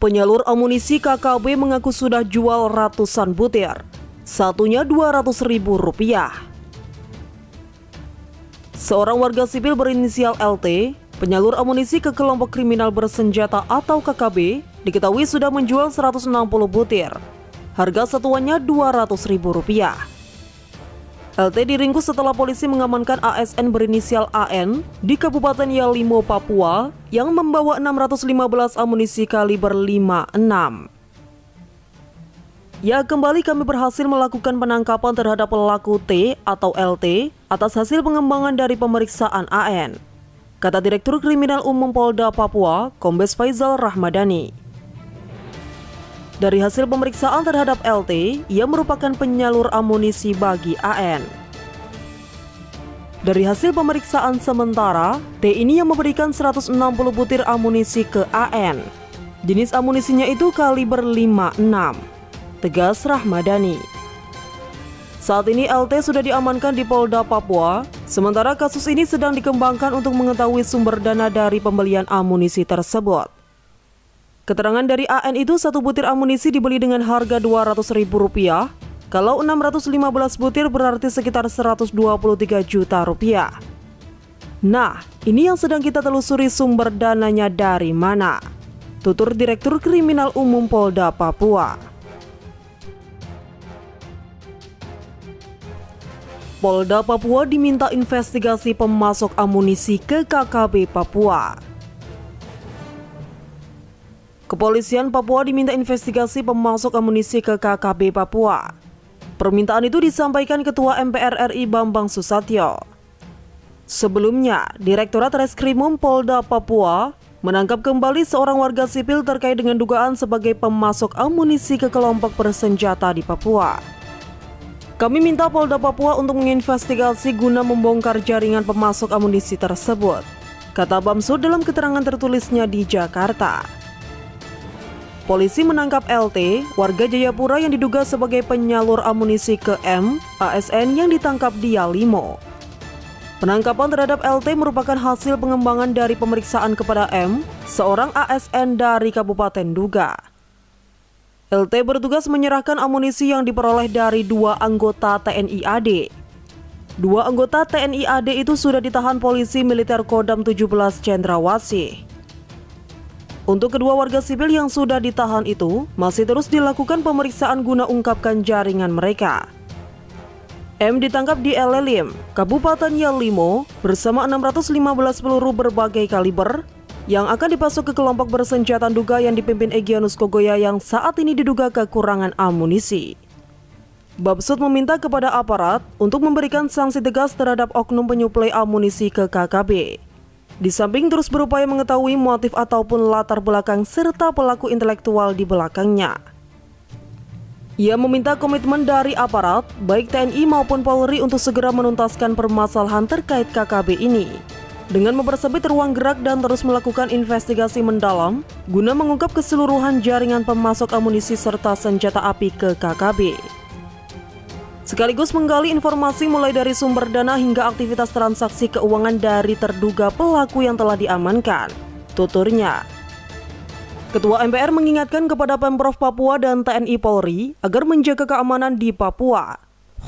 Penyalur amunisi KKB mengaku sudah jual ratusan butir, satunya Rp200.000. Seorang warga sipil berinisial LT, penyalur amunisi ke kelompok kriminal bersenjata atau KKB, diketahui sudah menjual 160 butir. Harga satuannya Rp200.000. LT diringkus setelah polisi mengamankan ASN berinisial AN di Kabupaten Yalimo, Papua yang membawa 615 amunisi kaliber 56. Ya, kembali kami berhasil melakukan penangkapan terhadap pelaku T atau LT atas hasil pengembangan dari pemeriksaan AN, kata Direktur Kriminal Umum Polda Papua, Kombes Faizal Rahmadani. Dari hasil pemeriksaan terhadap LT, ia merupakan penyalur amunisi bagi AN. Dari hasil pemeriksaan sementara, T ini yang memberikan 160 butir amunisi ke AN. Jenis amunisinya itu kaliber 56, tegas Rahmadani. Saat ini LT sudah diamankan di Polda Papua, sementara kasus ini sedang dikembangkan untuk mengetahui sumber dana dari pembelian amunisi tersebut. Keterangan dari AN itu, satu butir amunisi dibeli dengan harga Rp200.000, kalau 615 butir berarti sekitar Rp123 juta. Nah, ini yang sedang kita telusuri sumber dananya dari mana, tutur Direktur Kriminal Umum Polda Papua. Polda Papua diminta investigasi pemasok amunisi ke KKB Papua. Kepolisian Papua diminta investigasi pemasok amunisi ke KKB Papua. Permintaan itu disampaikan Ketua MPR RI Bambang Susatyo. Sebelumnya, Direktorat Reskrimum Polda Papua menangkap kembali seorang warga sipil terkait dengan dugaan sebagai pemasok amunisi ke kelompok bersenjata di Papua. Kami minta Polda Papua untuk menginvestigasi guna membongkar jaringan pemasok amunisi tersebut, kata Bamsud dalam keterangan tertulisnya di Jakarta. Polisi menangkap LT, warga Jayapura yang diduga sebagai penyalur amunisi ke M, ASN yang ditangkap di Yalimo. Penangkapan terhadap LT merupakan hasil pengembangan dari pemeriksaan kepada M, seorang ASN dari Kabupaten Duga. LT bertugas menyerahkan amunisi yang diperoleh dari 2 anggota TNI AD. 2 anggota TNI AD itu sudah ditahan polisi militer Kodam 17 Cendrawasih. Untuk kedua warga sipil yang sudah ditahan itu, masih terus dilakukan pemeriksaan guna ungkapkan jaringan mereka. M ditangkap di Elelim, Kabupaten Yalimo, bersama 615 peluru berbagai kaliber yang akan dipasok ke kelompok bersenjata Duga yang dipimpin Egyanus Kogoya yang saat ini diduga kekurangan amunisi. Bamsud meminta kepada aparat untuk memberikan sanksi tegas terhadap oknum penyuplai amunisi ke KKB. Di samping terus berupaya mengetahui motif ataupun latar belakang serta pelaku intelektual di belakangnya. Ia meminta komitmen dari aparat, baik TNI maupun Polri untuk segera menuntaskan permasalahan terkait KKB ini, dengan mempersempit ruang gerak dan terus melakukan investigasi mendalam, guna mengungkap keseluruhan jaringan pemasok amunisi serta senjata api ke KKB. Sekaligus menggali informasi mulai dari sumber dana hingga aktivitas transaksi keuangan dari terduga pelaku yang telah diamankan, tuturnya. Ketua MPR mengingatkan kepada Pemprov Papua dan TNI Polri agar menjaga keamanan di Papua,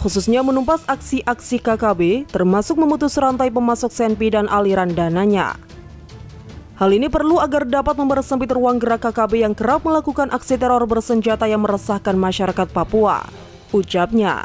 khususnya menumpas aksi-aksi KKB termasuk memutus rantai pemasok senpi dan aliran dananya. Hal ini perlu agar dapat mempersempit ruang gerak KKB yang kerap melakukan aksi teror bersenjata yang meresahkan masyarakat Papua, ucapnya.